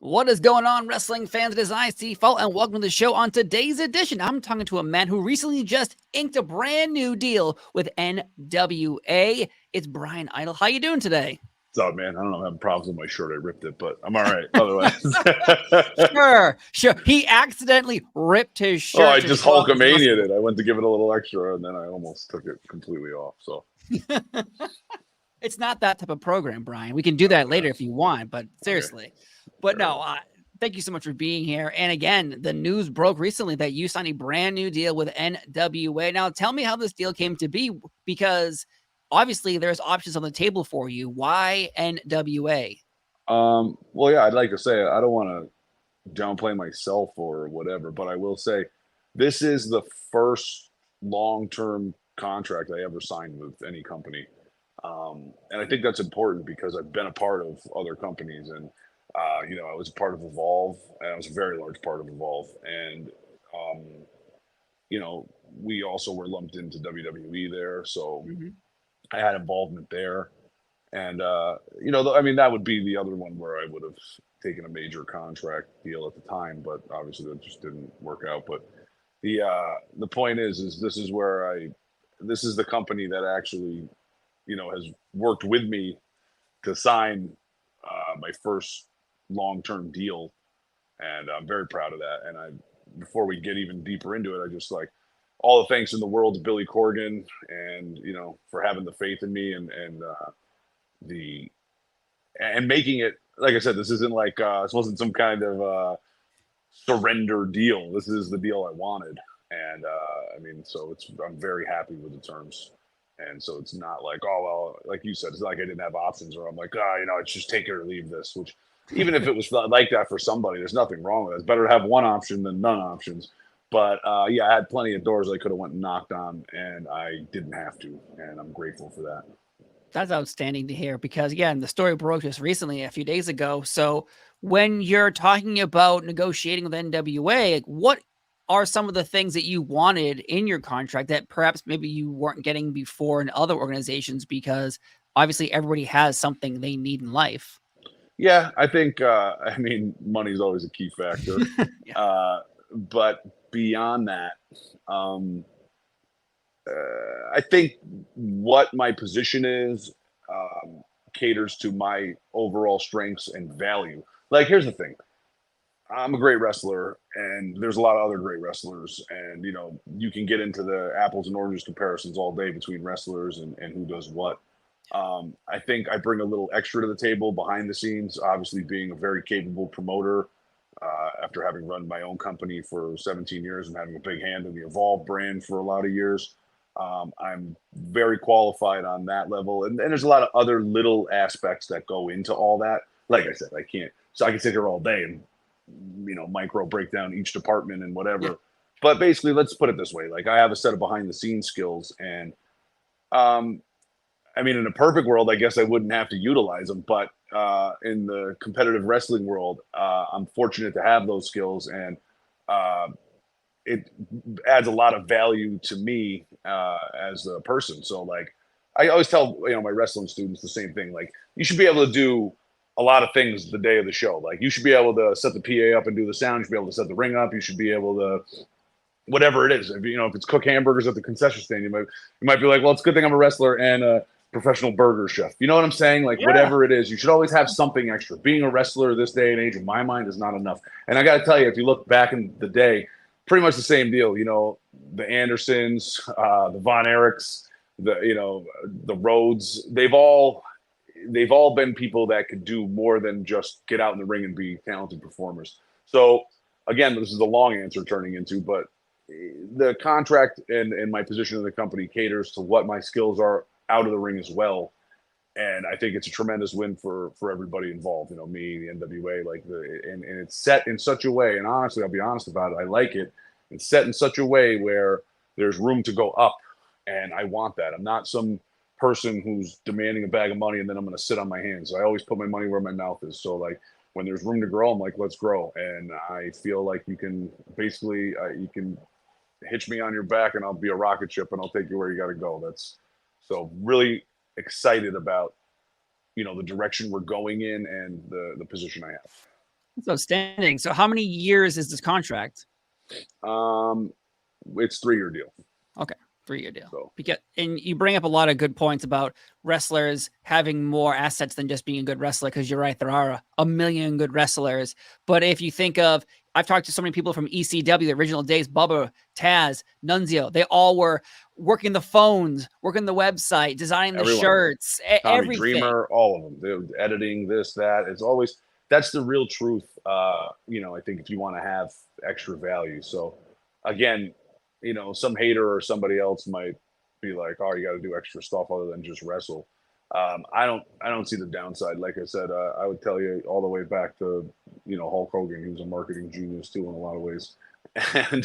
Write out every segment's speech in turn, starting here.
What is going on, wrestling fans? It is I, Steve Fault, and welcome to the show. On today's edition, I'm talking to a man who recently just inked a brand new deal with NWA. It's Bryan Idol. How you doing today? What's up, man? I don't know. I'm having problems with my shirt. I ripped it, but I'm all right. Otherwise, Sure. He accidentally ripped his shirt. I just Hulkamania'd it. I went to give it a little extra, and then I almost took it completely off. So it's not that type of program, Bryan. We can do that later if you want, but seriously. Okay. But no, thank you so much for being here. And again, the news broke recently that you signed a brand new deal with NWA. Now, tell me how this deal came to be, because obviously there's options on the table for you. Why NWA? Well, yeah, I'd like to say I don't want to downplay myself or whatever, but I will say this is the first long-term contract I ever signed with any company. And I think that's important because I've been a part of other companies, and I was a part of Evolve, and I was a very large part of Evolve, and we also were lumped into WWE there, so I had involvement there, and that would be the other one where I would have taken a major contract deal at the time, but obviously that just didn't work out. But the point is this is where this is the company that actually has worked with me to sign my first long-term deal, and I'm very proud of that. And before we get even deeper into it, I just like all the thanks in the world to Billy Corgan, and for having the faith in me, and making it, like I said, this isn't like this wasn't some kind of surrender deal. This is the deal I wanted, and so I'm very happy with the terms. And so it's not like, oh, well, like you said, it's not like I didn't have options, or I'm like, it's just take it or leave this, which even if it was like that for somebody, there's nothing wrong with it. It's better to have one option than none options. But I had plenty of doors I could have went and knocked on, and I didn't have to. And I'm grateful for that. That's outstanding to hear, because again, the story broke just recently, a few days ago. So when you're talking about negotiating with NWA, what are some of the things that you wanted in your contract that perhaps maybe you weren't getting before in other organizations? Because obviously everybody has something they need in life. Yeah, I think, money is always a key factor. Yeah. But beyond that, I think what my position is caters to my overall strengths and value. Like, here's the thing. I'm a great wrestler, and there's a lot of other great wrestlers, and you can get into the apples and oranges comparisons all day between wrestlers and who does what. I think I bring a little extra to the table behind the scenes, obviously being a very capable promoter after having run my own company for 17 years and having a big hand in the Evolve brand for a lot of years. I'm very qualified on that level, and there's a lot of other little aspects that go into all that. Like I said, I can sit here all day and micro break down each department and whatever. Yeah. But basically, let's put it this way: like, I have a set of behind the scenes skills, and in a perfect world, I guess I wouldn't have to utilize them. But in the competitive wrestling world, I'm fortunate to have those skills, and it adds a lot of value to me as a person. So, like, I always tell my wrestling students the same thing. Like, you should be able to do a lot of things the day of the show. Like, you should be able to set the PA up and do the sound. You should be able to set the ring up. You should be able to, whatever it is. If it's cook hamburgers at the concession stand, you might be like, well, it's a good thing I'm a wrestler and a professional burger chef. You know what I'm saying? Like, yeah. Whatever it is, you should always have something extra. Being a wrestler this day and age, in my mind, is not enough. And I got to tell you, if you look back in the day, pretty much the same deal. The Andersons, the Von Erichs, the Rhodes, they've all been people that could do more than just get out in the ring and be talented performers. So again, this is a long answer turning into, but the contract and my position in the company caters to what my skills are out of the ring as well. And I think it's a tremendous win for everybody involved, me, the NWA, and it's set in such a way, and honestly, I'll be honest about it, I like it. It's set in such a way where there's room to go up, and I want that. I'm not some person who's demanding a bag of money and then I'm going to sit on my hands. I always put my money where my mouth is. So, like, when there's room to grow, I'm like, let's grow. And I feel like you can basically, you can hitch me on your back and I'll be a rocket ship and I'll take you where you got to go. That's so really excited about, the direction we're going in and the position I have. That's outstanding. So how many years is this contract? It's 3-year deal. Okay, 3-year deal. So Because and you bring up a lot of good points about wrestlers having more assets than just being a good wrestler. Because you're right, there are a million good wrestlers. But if you think of, I've talked to so many people from ECW, the original days, Bubba, Taz, Nunzio. They all were working the phones, working the website, designing the everyone, shirts, Tommy everything. Dreamer, all of them. They're editing this, that. It's always that's the real truth. I think if you want to have extra value. So again, some hater or somebody else might be like, "Oh, you got to do extra stuff other than just wrestle." I don't see the downside. Like I said, I would tell you all the way back to Hulk Hogan. He was a marketing genius too in a lot of ways, and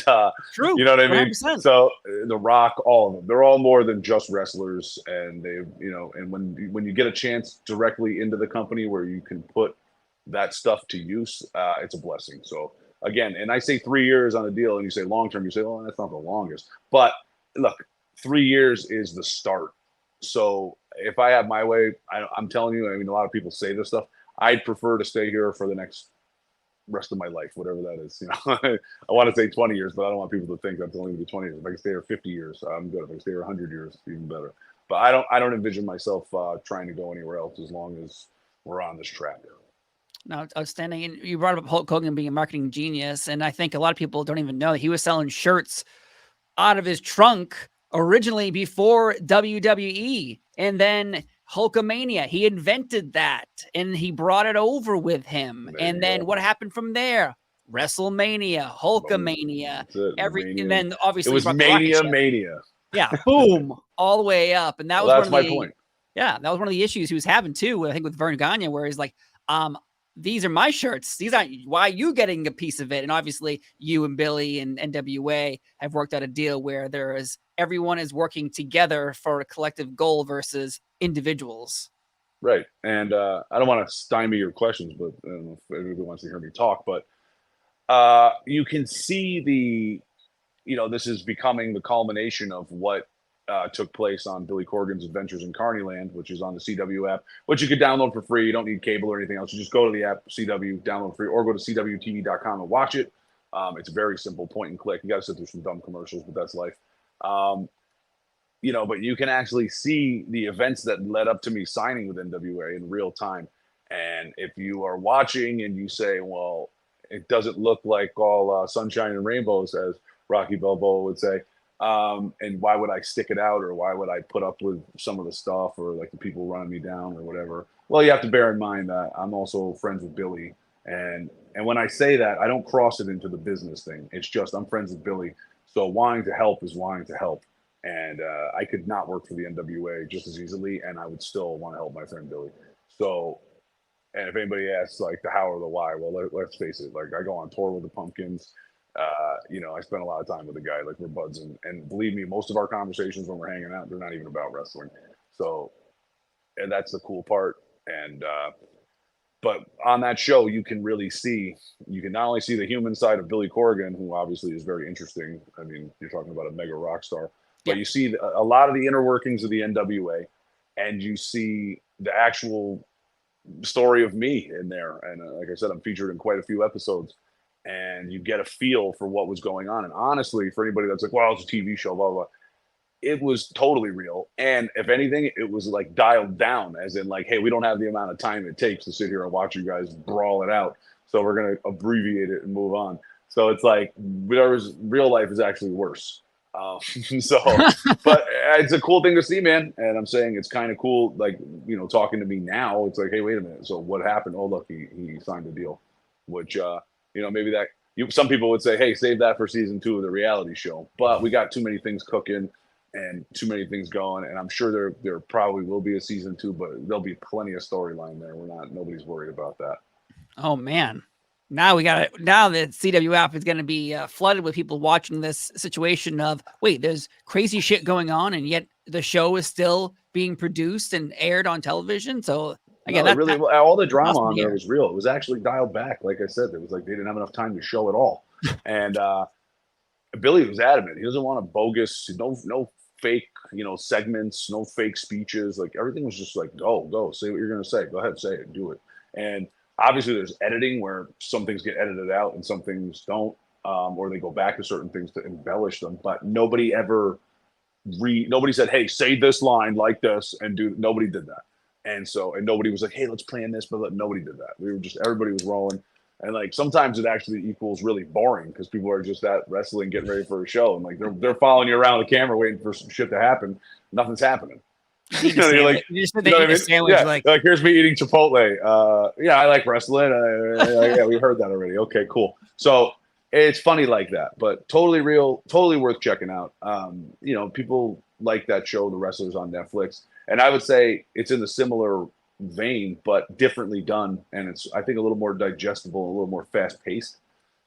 True, you know what I mean. 100%. So The Rock, all of them, they're all more than just wrestlers, and and when you get a chance directly into the company where you can put that stuff to use, it's a blessing. So again, and I say 3 years on a deal, and you say long term, you say, "Oh, that's not the longest." But look, 3 years is the start. So if I have my way, I'm telling you, I mean, a lot of people say this stuff. I'd prefer to stay here for the next rest of my life, whatever that is. I want to say 20 years, but I don't want people to think that's only going to be 20 years. If I can stay here 50 years, I'm good. If I can stay here 100 years, even better. But I don't envision myself trying to go anywhere else as long as we're on this track. No, it's outstanding. And you brought up Hulk Hogan being a marketing genius. And I think a lot of people don't even know that he was selling shirts out of his trunk originally before WWE. And then Hulkamania, he invented that and he brought it over with him. There And you then go. what happened from there? WrestleMania, Hulkamania, That's it. and Mania. then It obviously he was brought the rocket Mania, ship. mania. Yeah, boom, all the way up. And that Well, was one that's of my the point. yeah, that was one of the issues he was having too, I think with Vern Gagne, where he's like, these are my shirts. These aren't, why are you getting a piece of it? And obviously you and Billy and NWA have worked out a deal where everyone is working together for a collective goal versus individuals. Right. And I don't want to stymie your questions, but I don't know if everybody wants to hear me talk, but you can see this is becoming the culmination of what took place on Billy Corgan's Adventures in Carneyland, which is on the CW app, which you could download for free. You don't need cable or anything else. You just go to the app, CW, download free, or go to CWTV.com and watch it. It's very simple, point and click. You got to sit through some dumb commercials, but that's life. But you can actually see the events that led up to me signing with NWA in real time. And if you are watching and you say, well, it doesn't look like all sunshine and rainbows, as Rocky Balboa would say, and why would I stick it out, or why would I put up with some of the stuff, or like the people running me down or whatever? Well, you have to bear in mind that I'm also friends with Billy. And when I say that, I don't cross it into the business thing. It's just I'm friends with Billy. So wanting to help is wanting to help. And I could not work for the NWA just as easily, and I would still want to help my friend Billy. So, and if anybody asks like the how or the why, well, let's face it. Like I go on tour with the Pumpkins. I spend a lot of time with the guy. Like we're buds, and believe me, most of our conversations when we're hanging out, they're not even about wrestling. So, and that's the cool part. And but on that show, you can not only see the human side of Billy Corgan, who obviously is very interesting. I mean, you're talking about a mega rock star, but you see a lot of the inner workings of the NWA, and you see the actual story of me in there. And like I said, I'm featured in quite a few episodes, and you get a feel for what was going on. And honestly, for anybody that's like, well, it's a TV show, blah, blah, blah, it was totally real. And if anything, it was like dialed down, as in like, hey, we don't have the amount of time it takes to sit here and watch you guys brawl it out. So we're going to abbreviate it and move on. So it's like, whatever's real life is actually worse. But it's a cool thing to see, man. And I'm saying it's kind of cool, like, talking to me now. It's like, hey, wait a minute. So what happened? Oh, look, he signed a deal, which, maybe some people would say, hey, save that for season 2 of the reality show. But we got too many things cooking and too many things going. And I'm sure there probably will be a season 2, but there'll be plenty of storyline there. Nobody's worried about that. Oh man. Now the CW app is going to be flooded with people watching this situation of, wait, there's crazy shit going on, and yet the show is still being produced and aired on television. So again, all the drama awesome on there was real. It was actually dialed back. Like I said, it was like they didn't have enough time to show it all. And Billy was adamant. He doesn't want a bogus, no fake, segments, no fake speeches. Like everything was just like, go, say what you're going to say. Go ahead, say it, do it. And Obviously, there's editing where some things get edited out and some things don't, or they go back to certain things to embellish them. But nobody ever nobody said, "Hey, say this line like this," and do. Nobody did that, and nobody was like, "Hey, let's plan this," but nobody did that. We were just everybody was rolling, and like sometimes it actually equals really boring because people are just at wrestling, getting ready for a show, and like they're following you around the camera, waiting for some shit to happen. Nothing's happening. You know, you're like, you just said they eat a sandwich. Yeah, like here's me eating Chipotle. Yeah, I like wrestling. Yeah, we heard that already. Okay, cool. So it's funny like that, but totally real, totally worth checking out. People like that show, The Wrestlers on Netflix, and I would say it's in the similar vein, but differently done, and it's I think a little more digestible, a little more fast paced.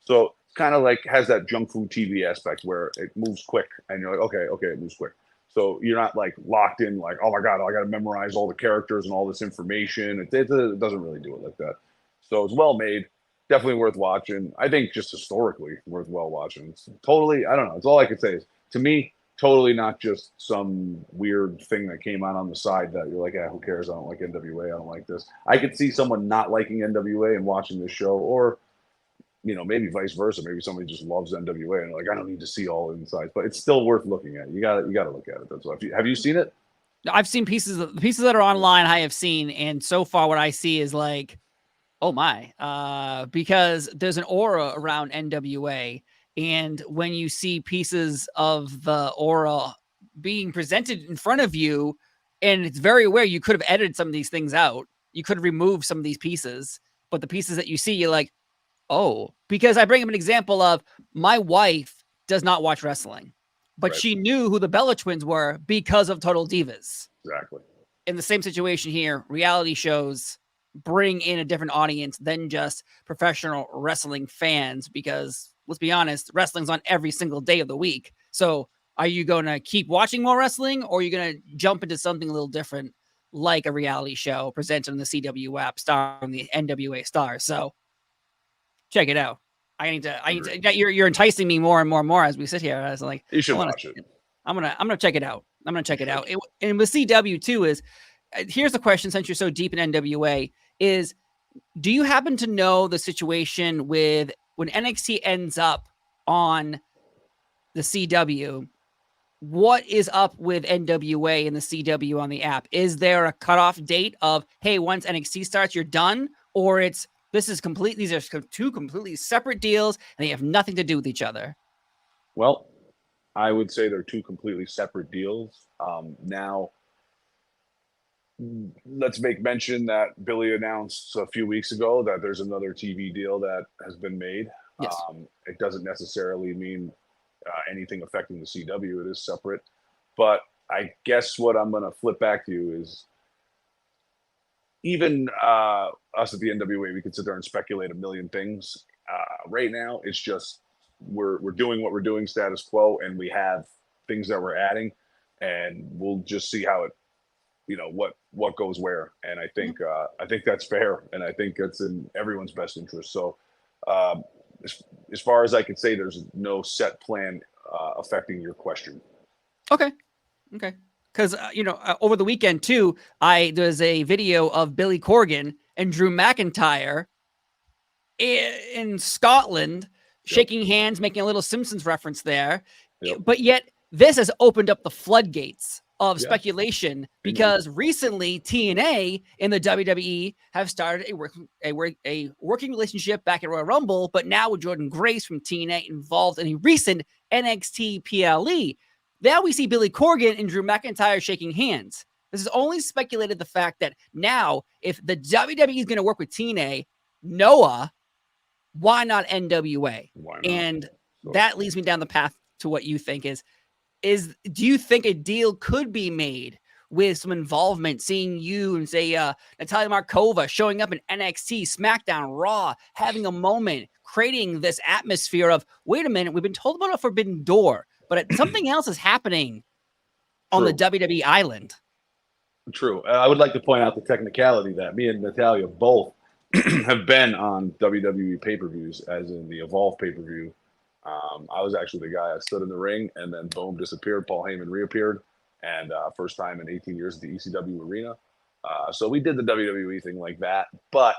So kind of like has that junk food TV aspect where it moves quick, and you're like, okay, it moves quick. So you're not like locked in, like, oh my god, I got to memorize all the characters and all this information. It doesn't really do it like that. So it's well made, definitely worth watching. I think just historically worth watching. It's totally, I don't know. It's all I could say is to me, totally not just some weird thing that came on the side that you're like, who cares? I don't like NWA. I don't like this. I could see someone not liking NWA and watching this show, or maybe vice versa. Maybe somebody just loves NWA and like, I don't need to see all the insides, but it's still worth looking at. You got to look at it. That's what. Have you seen it? I've seen pieces that are online. I have seen, and so far what I see is like, oh my, because there's an aura around NWA, and when you see pieces of the aura being presented in front of you, and it's very aware, you could have edited some of these things out. You could have removed some of these pieces, but the pieces that you see, you're like, oh, because I bring up an example of my wife does not watch wrestling, but she knew who the Bella Twins were because of Total Divas. Exactly. In the same situation here, reality shows bring in a different audience than just professional wrestling fans, because let's be honest, wrestling's on every single day of the week. So are you going to keep watching more wrestling, or are you going to jump into something a little different, like a reality show presented on the CW app starring the NWA stars? So check it out. You're enticing me more and more as we sit here. I was like, you should watch it. I'm gonna check it out. And with CW too is, here's the question, since you're so deep in NWA, is do you happen to know the situation with when NXT ends up on the CW? What is up with NWA and the CW on the app? Is there a cutoff date of, hey, once NXT starts, you're done? Or these are two completely separate deals and they have nothing to do with each other? Well, I would say they're two completely separate deals. Now, let's make mention that Billy announced a few weeks ago that there's another TV deal that has been made. Yes. It doesn't necessarily mean anything affecting the CW. It is separate. But I guess what I'm going to flip back to you is, even us at the NWA, we can sit there and speculate a million things. Right now, it's just we're doing what we're doing, status quo, and we have things that we're adding, and we'll just see how it, what goes where. And I think that's fair, and I think that's in everyone's best interest. So, as far as I can say, there's no set plan affecting your question. Okay. Because over the weekend too, there's a video of Billy Corgan and Drew McIntyre in Scotland shaking hands, making a little Simpsons reference there. Yep. But yet this has opened up the floodgates of speculation, because recently TNA and the WWE have started a working relationship back at Royal Rumble, but now with Jordan Grace from TNA involved in a recent NXT PLE. Now we see Billy Corgan and Drew McIntyre shaking hands. This is only speculated the fact that now, if the WWE is going to work with TNA, Noah, why not NWA? Why not? And that leads me down the path to what you think is do you think a deal could be made with some involvement, seeing you and say Natalia Markova showing up in NXT, SmackDown, Raw, having a moment, creating this atmosphere of, wait a minute, we've been told about a forbidden door, but something else is happening on the WWE island. True. I would like to point out the technicality that me and Natalia both have been on WWE pay-per-views, as in the Evolve pay-per-view. I was actually the guy that stood in the ring and then boom, disappeared. Paul Heyman reappeared, and first time in 18 years at the ECW arena. So we did the WWE thing like that. But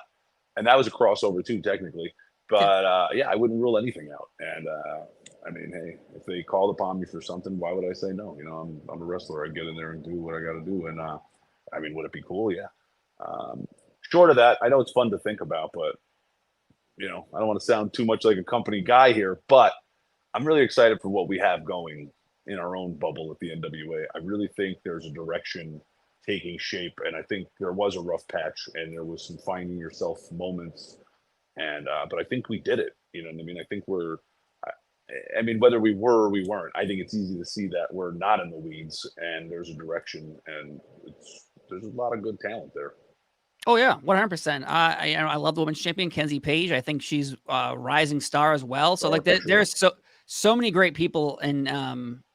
and that was a crossover too, technically. But yeah, I wouldn't rule anything out. And I mean, hey, if they called upon me for something, why would I say no? You know, I'm a wrestler. I get in there and do what I got to do. And I mean, would it be cool? Yeah. Short of that, I know it's fun to think about, but you know, I don't want to sound too much like a company guy here, but I'm really excited for what we have going in our own bubble at the NWA. I really think there's a direction taking shape, and I think there was a rough patch, and there was some finding yourself moments, and but I think we did it. You know what I mean? I think we're. I mean, whether we were or we weren't, I think it's easy to see that we're not in the weeds, and there's a direction, and there's a lot of good talent there. Oh yeah, 100%. I love the women's champion Kenzie Page. I think she's a rising star as well. So like there's so many great people in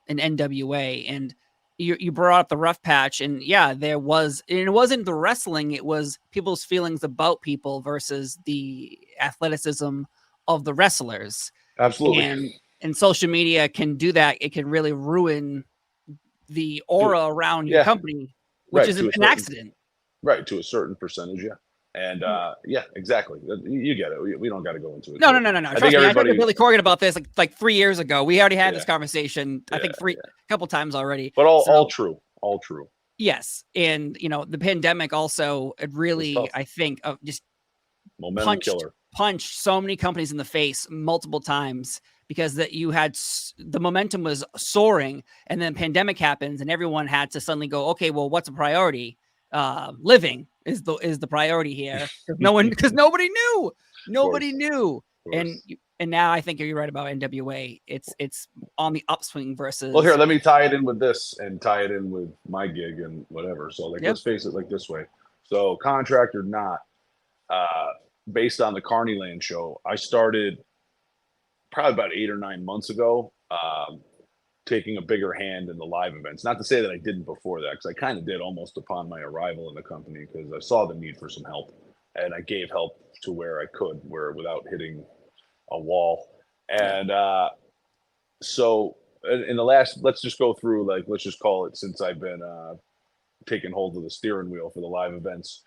NWA, and you brought up the rough patch, and yeah, there was, and it wasn't the wrestling, it was people's feelings about people versus the athleticism of the wrestlers. Absolutely. And social media can do that. It can really ruin the aura around your company, which is an accident. Right, to a certain percentage, yeah. And yeah, exactly. You get it. We don't got to go into it. No. Trust me, I talked to Billy Corgan about this like 3 years ago. We already had this conversation. I think a couple times already. But all true. Yes, and you know the pandemic also it really I think just momentum killer. Punched so many companies in the face multiple times because that you had the momentum was soaring, and then pandemic happens, and everyone had to suddenly go, okay, well, what's a priority? Living is the priority here. Because nobody knew. And now I think you're right about NWA. It's on the upswing versus. Well, here, let me tie it in with this and tie it in with my gig and whatever. So like, let's face it like this way. So contract or not, based on the Carneyland show, I started probably about 8 or 9 months ago, taking a bigger hand in the live events. Not to say that I didn't before that, because I kind of did almost upon my arrival in the company, because I saw the need for some help, and I gave help to where I could, without hitting a wall. And so in the last, let's just go through, like, let's just call it, since I've been taking hold of the steering wheel for the live events.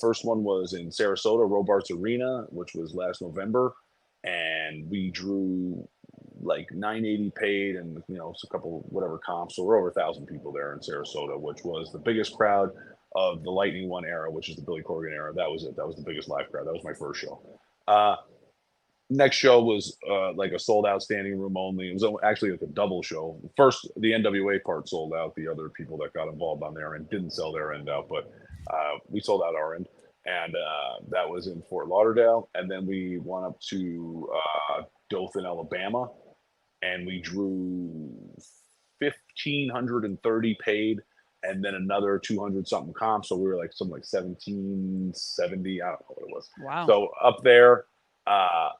First one was in Sarasota, Robarts Arena, which was last November, and we drew like 980 paid, and you know, a couple whatever comps. So we're over 1,000 people there in Sarasota, which was the biggest crowd of the Lightning One era, which is the Billy Corgan era. That was it. That was the biggest live crowd. That was my first show. Next show was like a sold out standing room only. It was actually like a double show. First, the NWA part sold out. The other people that got involved on their end didn't sell their end out, but we sold out our end. And that was in Fort Lauderdale. And then we went up to Dothan, Alabama, and we drew 1,530 paid, and then another 200 something comp. So we were like something like 1,770. I don't know what it was. Wow. So up there,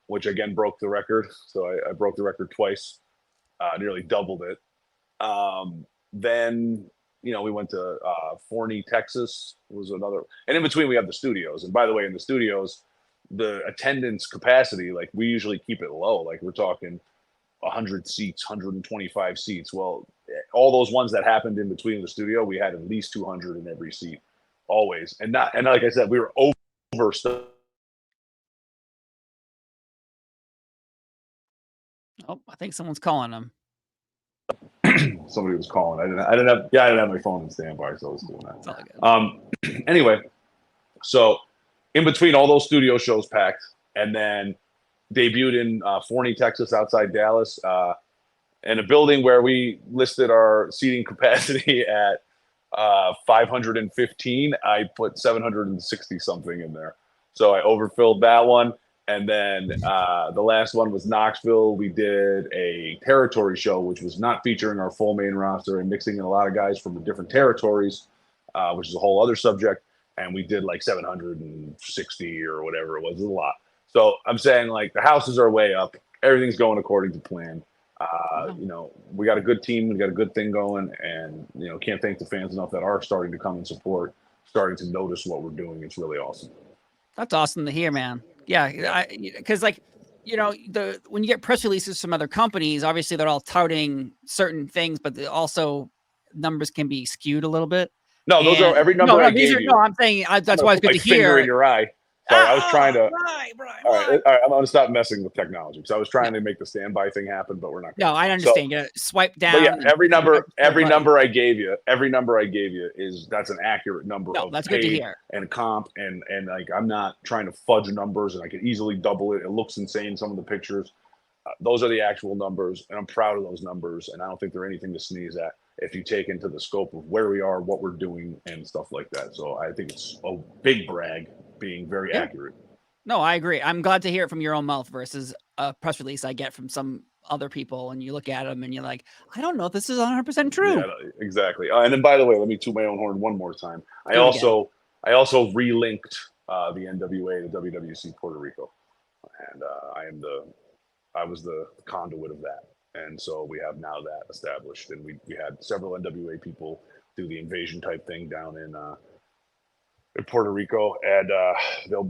which again broke the record. So I broke the record twice, nearly doubled it. Then, you know, we went to Forney, Texas was another. And in between, we have the studios. And by the way, in the studios, the attendance capacity, like we usually keep it low. Like we're talking 100 seats, 125 seats. Well, all those ones that happened in between the studio, we had at least 200 in every seat, always. And like I said, we were over stuff. Oh, I think someone's calling him. Somebody was calling. I didn't have my phone in standby, so I was doing that. Anyway, so in between all those studio shows packed, and then debuted in Forney, Texas, outside Dallas, in a building where we listed our seating capacity at 515. I put 760 something in there, so I overfilled that one. And then the last one was Knoxville. We did a territory show, which was not featuring our full main roster and mixing in a lot of guys from the different territories, which is a whole other subject. And we did like 760 or whatever it was. It was a lot. So I'm saying, like, the houses are way up. Everything's going according to plan. You know, we got a good team. We got a good thing going. And, you know, can't thank the fans enough that are starting to come and support, starting to notice what we're doing. It's really awesome. That's awesome to hear, man. Yeah, because like, you know, when you get press releases from other companies, obviously they're all touting certain things, but also numbers can be skewed a little bit. No, those are every number I gave you. No, I'm saying that's why it's good to hear. Finger in your eye. Sorry, I was trying to. Brian, All right, I'm going to stop messing with technology because I was trying to make the standby thing happen, but we're not going No, to. I understand. You gotta swipe But yeah, down. every number I gave you, that's an accurate number No, of that's good to paid hear. and comp, and like I'm not trying to fudge numbers, and I could easily double it. It looks insane, some of the pictures. Those are the actual numbers, and I'm proud of those numbers, and I don't think they're anything to sneeze at if you take into the scope of where we are, what we're doing, and stuff like that. So I think it's a big brag being very accurate. No, I agree. I'm glad to hear it from your own mouth versus a press release I get from some other people, and you look at them and you're like, I don't know if this is 100% true. Yeah, exactly. And then, by the way, let me toot my own horn one more time. I Do it again. also relinked the NWA to WWC Puerto Rico, and I was the conduit of that. And so we have now that established, and we had several NWA people do the invasion type thing down in Puerto Rico, and there'll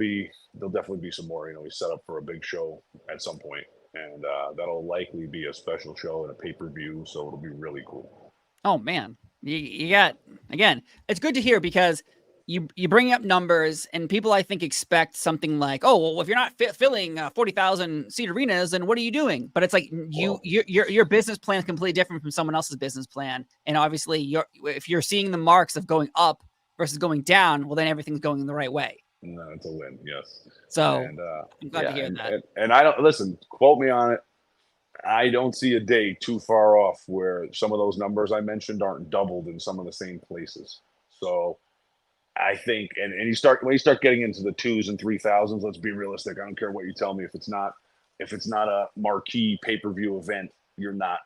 definitely be some more. You know, we set up for a big show at some point, and that'll likely be a special show and a pay-per-view, so it'll be really cool. Oh man, you got, again, it's good to hear because you bring up numbers, and people I think expect something like, oh well, if you're not filling 40,000 seat arenas, then what are you doing? But it's like your business plan is completely different from someone else's business plan, and obviously if you're seeing the marks of going up versus going down, well then everything's going in the right way. No, it's a win, yes. So And I'm glad to hear that. And I don't listen. Quote me on it. I don't see a day too far off where some of those numbers I mentioned aren't doubled in some of the same places. So I think, and when you start getting into the 2s and 3,000s, let's be realistic. I don't care what you tell me. If it's not a marquee pay-per-view event, you're not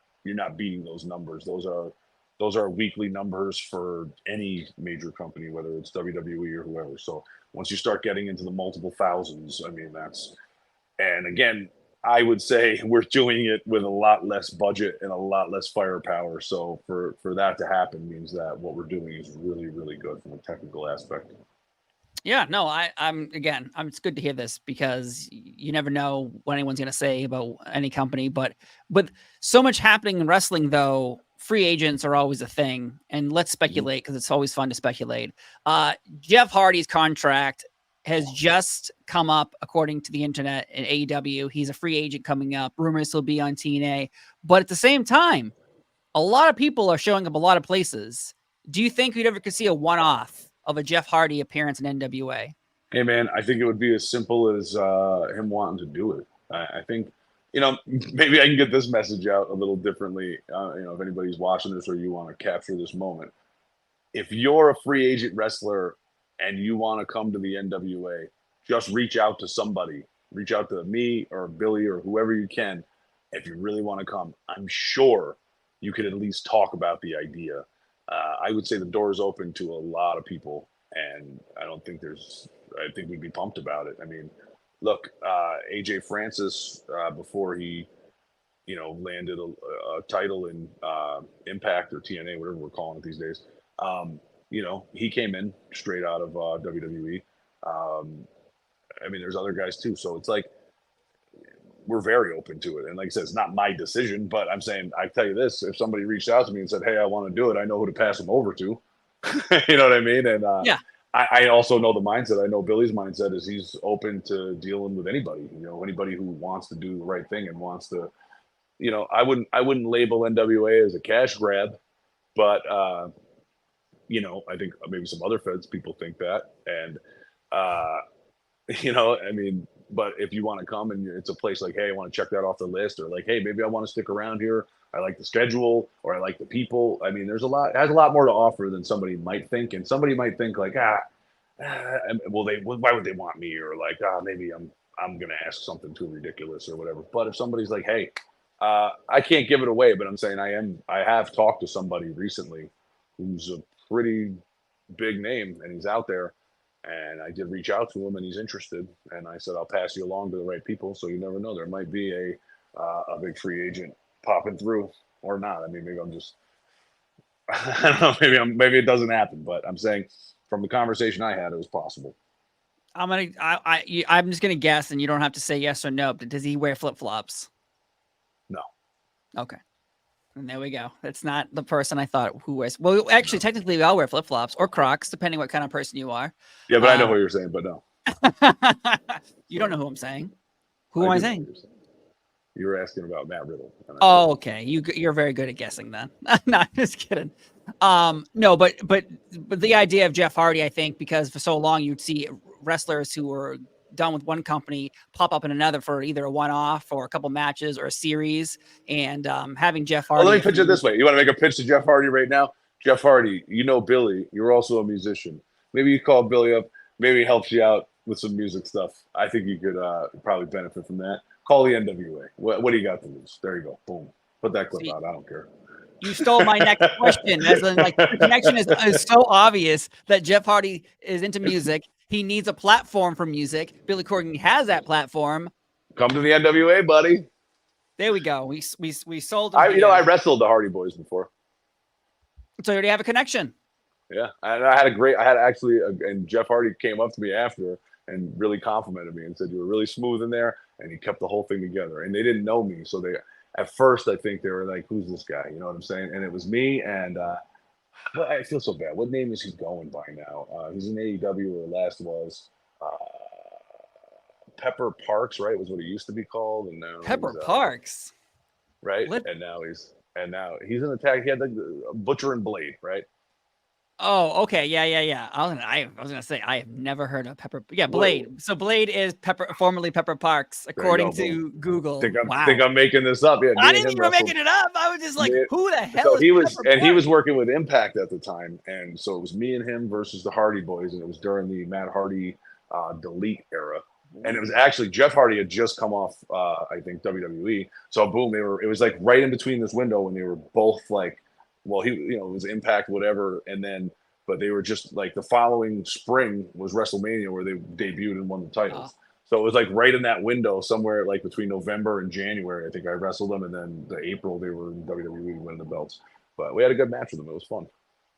beating those numbers. Those are weekly numbers for any major company, whether it's WWE or whoever. So once you start getting into the multiple thousands, I mean, and again, I would say we're doing it with a lot less budget and a lot less firepower. So for that to happen means that what we're doing is really, really good from a technical aspect. Yeah, no, it's good to hear this because you never know what anyone's going to say about any company, but with so much happening in wrestling though, free agents are always a thing, and let's speculate because it's always fun to speculate. Jeff Hardy's contract has just come up according to the internet in AEW. He's a free agent coming up. Rumors he'll be on TNA, but at the same time, a lot of people are showing up a lot of places. Do you think we'd ever could see a one-off of a Jeff Hardy appearance in NWA? Hey man, I think it would be as simple as him wanting to do it. I think, maybe I can get this message out a little differently. If anybody's watching this or you want to capture this moment, if you're a free agent wrestler and you want to come to the NWA, just reach out to somebody. Reach out to me or Billy or whoever you can. If you really want to come, I'm sure you could at least talk about the idea. I would say the door is open to a lot of people, and I think we'd be pumped about it. I mean, look, AJ Francis, before he, landed a title in Impact or TNA, whatever we're calling it these days, he came in straight out of WWE. I mean, there's other guys too. So it's like, we're very open to it. And like I said, it's not my decision, but I'm saying, I tell you this, if somebody reached out to me and said, hey, I want to do it, I know who to pass them over to. You know what I mean? And yeah. I also know the mindset. I know Billy's mindset is he's open to dealing with anybody, anybody who wants to do the right thing and wants to, I wouldn't label NWA as a cash grab, but, I think maybe some other feds people think that. And, I mean, but if you want to come and it's a place like, hey, I want to check that off the list, or like, hey, maybe I want to stick around here. I like the schedule, or I like the people. I mean, it has a lot more to offer than somebody might think. And somebody might think like, why would they want me? Or like, maybe I'm going to ask something too ridiculous or whatever. But if somebody's like, hey, I can't give it away, but I'm saying I have talked to somebody recently who's a pretty big name and he's out there. And I did reach out to him, and he's interested. And I said, I'll pass you along to the right people. So you never know. There might be a big free agent popping through, or not. I mean, maybe I'm just, I don't know. Maybe it doesn't happen. But I'm saying, from the conversation I had, it was possible. I'm just gonna guess, and you don't have to say yes or no. But does he wear flip flops? No. Okay. And there we go. That's not the person I thought who wears. Well, actually, technically, we all wear flip flops or Crocs, depending what kind of person you are. Yeah, but I know what you're saying, but no. You don't know who I'm saying. Who I am I do know saying? what you're saying. You were asking about Matt Riddle. Oh, okay. You're very good at guessing then. No, just kidding. No, but the idea of Jeff Hardy, I think, because for so long you'd see wrestlers who were done with one company pop up in another for either a one-off or a couple matches or a series, and having Jeff Hardy. Well, let me pitch it this way. You want to make a pitch to Jeff Hardy right now? Jeff Hardy, you know Billy. You're also a musician. Maybe you call Billy up. Maybe he helps you out with some music stuff. I think you could probably benefit from that. Call the NWA. What do you got to lose? There you go. Boom. Put that clip out. I don't care. You stole my next question. As in, like, the connection is so obvious that Jeff Hardy is into music. He needs a platform for music. Billy Corgan has that platform. Come to the NWA, buddy. There we go. We sold him. I wrestled the Hardy Boys before. So you already have a connection. Yeah, and and Jeff Hardy came up to me after and really complimented me and said you were really smooth in there, and he kept the whole thing together. And they didn't know me, so at first I think they were like, "Who's this guy?" You know what I'm saying? And it was me, and I feel so bad. What name is he going by now? He's in AEW, where last was Pepper Parks, right? Was what he used to be called, and now Pepper Parks, right? And now he's in the tag. He had the Butcher and Blade, right? Oh, okay, yeah. I was gonna say I have never heard of Pepper. Yeah, Blade. Whoa. So Blade is formerly Pepper Parks, according to Google. Think I'm making this up. Yeah, I didn't think you were making it up. I was just like, who the hell? So he was working with Impact at the time, and so it was me and him versus the Hardy Boys, and it was during the Matt Hardy Delete era. And it was actually Jeff Hardy had just come off, I think WWE. So boom, it was like right in between this window when they were both like, well, it was Impact, whatever, but they were just like the following spring was WrestleMania where they debuted and won the titles. So it was like right in that window somewhere like between November and January. I think I wrestled them, and then the April they were in WWE winning the belts. But we had a good match with them. It was fun.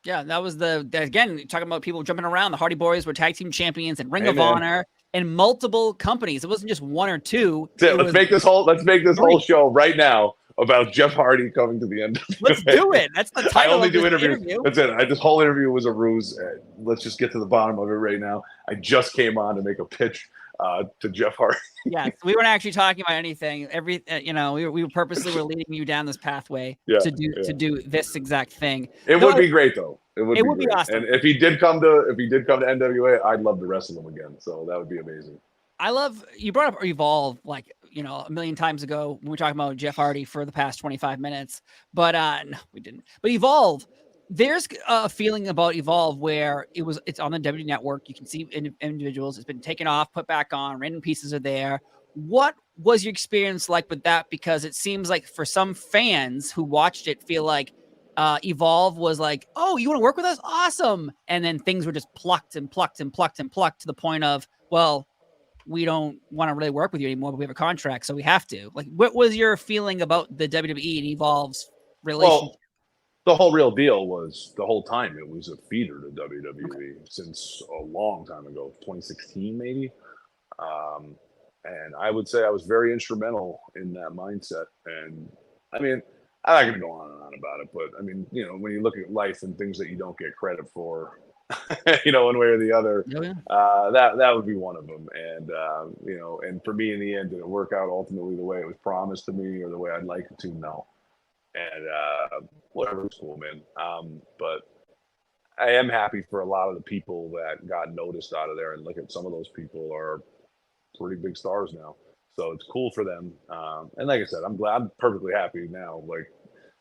Yeah, that was again, talking about people jumping around. The Hardy Boys were tag team champions and Ring of Honor and multiple companies. It wasn't just one or two. Let's make this whole show right now about Jeff Hardy coming to the end. Let's do it. That's the title. I only do interviews. That's it. This whole interview was a ruse. Let's just get to the bottom of it right now. I just came on to make a pitch to Jeff Hardy. Yeah, we weren't actually talking about anything. We purposely were leading you down this pathway to do this exact thing. It would be great though. It would be awesome. And if he did come to NWA, I'd love to wrestle him again. So that would be amazing. I love you brought up Evolve a million times ago when we were talking about Jeff Hardy for the past 25 minutes, but no, we didn't. But Evolve, there's a feeling about Evolve where it's on the WWE Network. You can see individuals. It's been taken off, put back on. Random pieces are there. What was your experience like with that? Because it seems like for some fans who watched it, feel like Evolve was like, "Oh, you want to work with us? Awesome!" And then things were just plucked and plucked and plucked and plucked to the point of, well, we don't want to really work with you anymore, but we have a contract, so we have to. Like, what was your feeling about the WWE and Evolve's relationship? Well, the whole real deal was the whole time it was a feeder to WWE since a long time ago, 2016 maybe. And I would say I was very instrumental in that mindset. And I mean, I'm not going to go on and on about it, but I mean, when you look at life and things that you don't get credit for, one way or the other, that would be one of them. And, and for me in the end, did it work out ultimately the way it was promised to me or the way I'd like it to? No. And whatever, it's cool, man. But I am happy for a lot of the people that got noticed out of there, and look at some of those people are pretty big stars now. So it's cool for them. And like I said, I'm perfectly happy now. Like,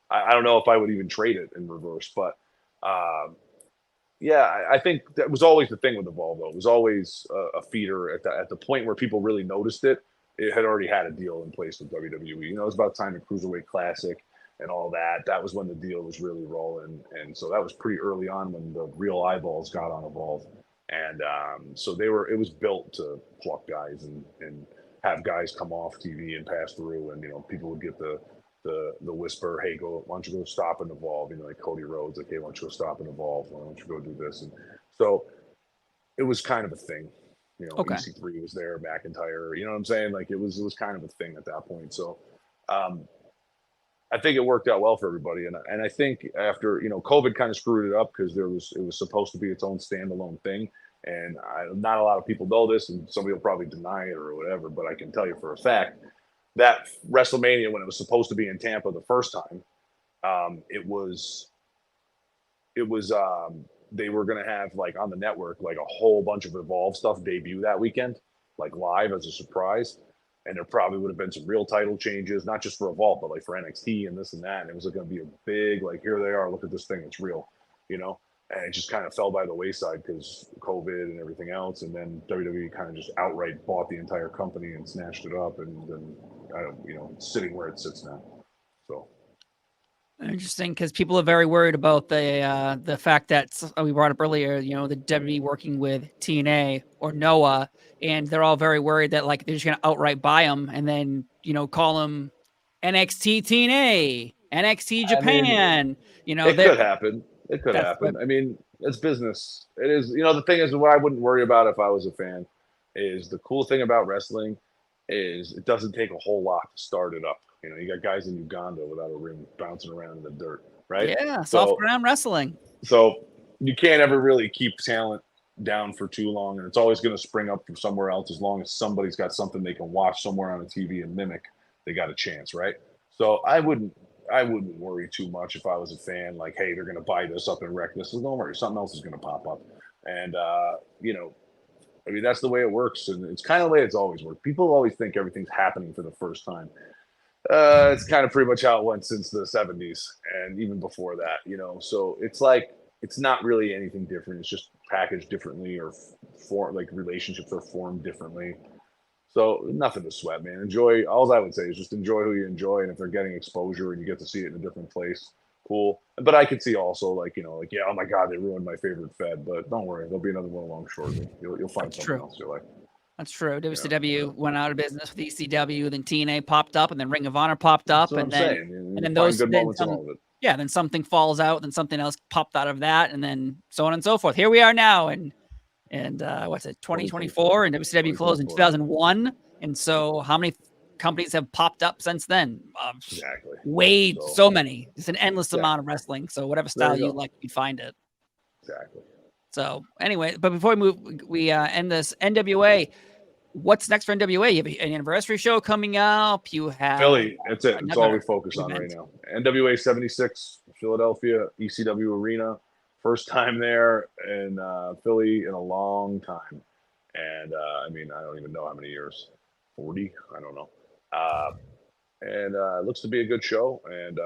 I don't know if I would even trade it in reverse, but I think that was always the thing with Evolve, though. It was always a feeder at the point where people really noticed it. It had already had a deal in place with WWE. It was about time the Cruiserweight Classic and all that. That was when the deal was really rolling. And so that was pretty early on when the real eyeballs got on Evolve. And so it was built to pluck guys and have guys come off TV and pass through. And, people would get the whisper, hey, why don't you go stop and Evolve? Like Cody Rhodes, like, hey, why don't you go stop and Evolve? Why don't you go do this? And so it was kind of a thing. EC3 was there, McIntyre, you know what I'm saying? Like it was kind of a thing at that point. So I think it worked out well for everybody. And I think after, COVID kind of screwed it up because it was supposed to be its own standalone thing. And not a lot of people know this, and somebody will probably deny it or whatever, but I can tell you for a fact that WrestleMania, when it was supposed to be in Tampa the first time, it was they were going to have like on the network like a whole bunch of Evolve stuff debut that weekend, like live as a surprise. And there probably would have been some real title changes, not just for Evolve, but like for NXT and this and that. And it was going to be a big, like, here they are, look at this thing, it's real, you know? And it just kind of fell by the wayside because COVID and everything else. And then WWE kind of just outright bought the entire company and snatched it up. And then, it's sitting where it sits now. So. Interesting, because people are very worried about the fact that we brought up earlier, the WWE working with TNA or NOAH, and they're all very worried that like they're just going to outright buy them and then call them NXT TNA, NXT Japan. It could happen. It could happen. I mean, it's business. It is. The thing is, what I wouldn't worry about if I was a fan is the cool thing about wrestling is it doesn't take a whole lot to start it up. You got guys in Uganda without a ring bouncing around in the dirt, right? Yeah, soft ground wrestling. So you can't ever really keep talent down for too long, and it's always going to spring up from somewhere else. As long as somebody's got something they can watch somewhere on a TV and mimic, they got a chance, right? So I wouldn't worry too much if I was a fan. Like, hey, they're going to buy this up and wreck this. Don't worry, something else is going to pop up, and I mean that's the way it works, and it's kind of the way it's always worked. People always think everything's happening for the first time. It's kind of pretty much how it went since the 70s and even before that, so it's like, it's not really anything different. It's just packaged differently or like relationships are formed differently. So nothing to sweat, man. Enjoy. All I would say is just enjoy who you enjoy. And if they're getting exposure and you get to see it in a different place, cool. But I could see also like, yeah, oh my God, they ruined my favorite Fed, but don't worry. There'll be another one along shortly. You'll find something else you like. That's true. WCW went out of business with ECW, then TNA popped up, and then Ring of Honor popped up, and then those good moments in all of it. Yeah, then something falls out, then something else popped out of that, and then so on and so forth. Here we are now, and what's it, 2024, and WCW closed in 2001, and so how many companies have popped up since then? Exactly. So many. It's an endless amount of wrestling. So whatever style you like, you find it. Exactly. So anyway, but before we end this, NWA. What's next for NWA? You have an anniversary show coming up. You have Philly. That's it. That's all we focus on right now. NWA 76, Philadelphia, ECW Arena. First time there in Philly in a long time. And I mean, I don't even know how many years. 40? I don't know. And it looks to be a good show. And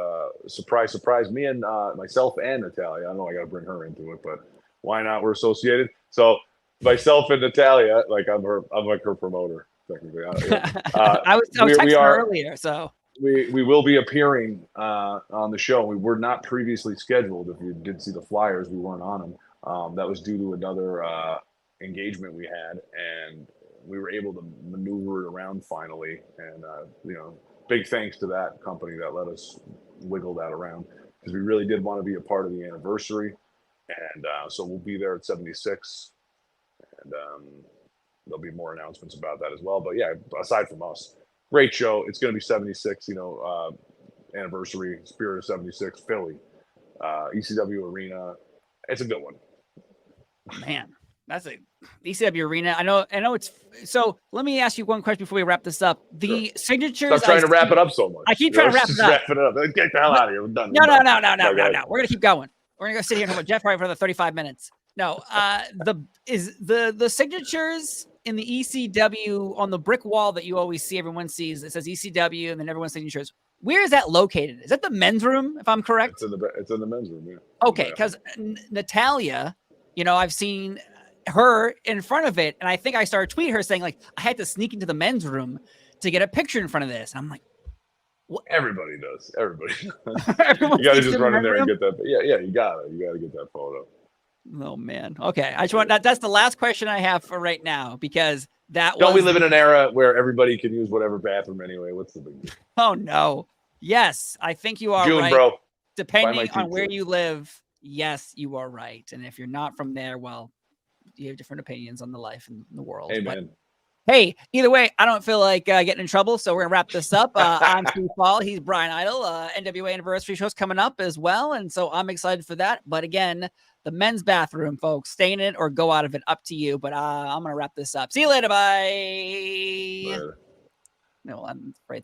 surprise, me and myself and Natalia. I know I got to bring her into it, but why not? We're associated. So myself and Natalia, like I'm like her promoter technically. I was texting her earlier, so we will be appearing on the show. We were not previously scheduled. If you did see the flyers, we weren't on them. That was due to another engagement we had, and we were able to maneuver it around finally. And big thanks to that company that let us wiggle that around, because we really did want to be a part of the anniversary. And so we'll be there at 76. And there'll be more announcements about that as well. But yeah, aside from us, great show. It's going to be 76, anniversary, Spirit of 76, Philly, ECW Arena. It's a good one. Man, that's a ECW Arena. I know it's so. Let me ask you one question before we wrap this up. The signatures. Stop trying to wrap it up so much. I keep trying to wrap it up. Wrap it up. Get the hell out of here. We're done. No. We're gonna keep going. We're gonna go sit here and talk about Jeff Hardy for another 35 minutes. No, the signatures in the ECW on the brick wall that you always see, everyone sees. It says ECW, and then everyone's signatures. Where is that located? Is that the men's room? If I'm correct, it's in the men's room. Yeah. Okay, because Natalia, I've seen her in front of it, and I think I started tweeting her saying like I had to sneak into the men's room to get a picture in front of this. And I'm like, what? Everybody does. Everybody. You got to just run in there and get that. Yeah, you got to get that photo. Oh man. Okay. I just want that's the last question I have for right now, because we live in an era where everybody can use whatever bathroom anyway? What's the big deal? Oh no. Yes, I think you are right. Bro. Depending on where you live, yes, you are right. And if you're not from there, well, you have different opinions on the life and the world. Amen. But, hey, either way, I don't feel like getting in trouble, so we're gonna wrap this up. I'm Steve Paul. He's Bryan Idol. NWA anniversary show's coming up as well, and so I'm excited for that. But again, the men's bathroom, folks. Stay in it or go out of it, up to you. But I'm gonna wrap this up. See you later. Bye. But No, I'm right there.